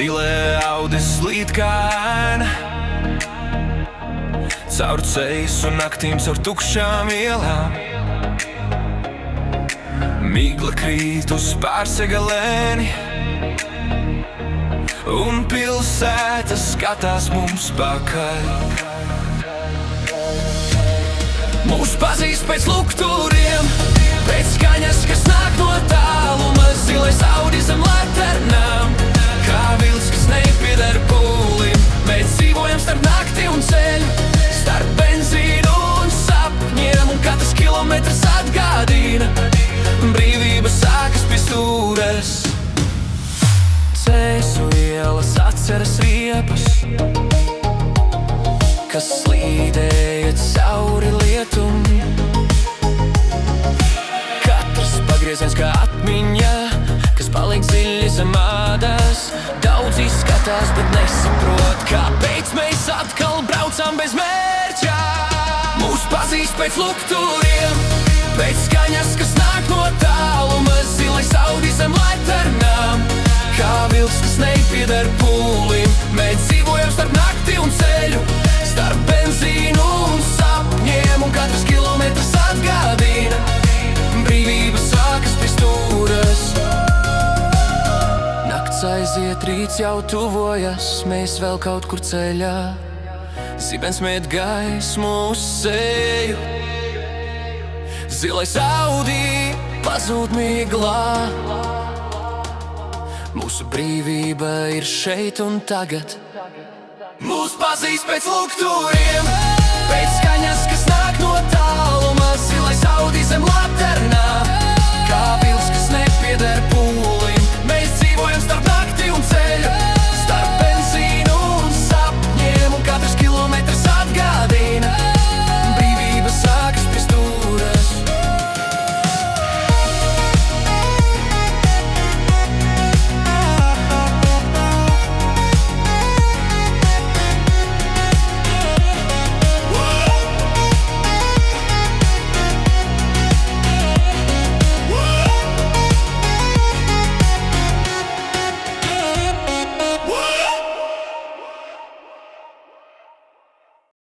Zilē audis slīd kā ēna, caur ceļus un naktīm, caur tukšām ielām. Migla krīt uz Pārsegalēni, un pilsēta skatās mums pakaļ. Mūs pazīst pēc lukturiem, pēc skaņas, kas nāk no tāluma. Zilais Audi zem laternām, kā vilks, kas nepieder pūlim. Mēs dzīvojam starp nakti un ceļu, starp benzīnu un sapņiem, un katrs kilometrs atgādina, brīvība sākas pie stūres. Cēsu ielas atceras riepas, kas slīdēja cauri lietum. Katrs pagrieziens kā atmiņa, kas paliek dziļi zem ādas. Daudz izskatās, bet nesaprot, kāpēc mēs atkal braucam bez mērķa. Mūs pazīst pēc lukturiem, pēc skaņas, kas nāk no tāluma. Zilais Audi zem laternām, kā vilks, kas nepieder pūlim. Mēs dzīvojam starp nakti un ceļu, starp benzīnu un sapņiem, un katrs kilometrs atgādina, brīvība sākas pie stūres. Nakts aiziet, rīts jau tuvojas, mēs vēl kaut kur ceļā. Zibens met gaismu uz seju, zilais Audi pazūd miglā. Mūsu brīvība ir šeit un tagad. Mūs pazīst pēc lukturiem,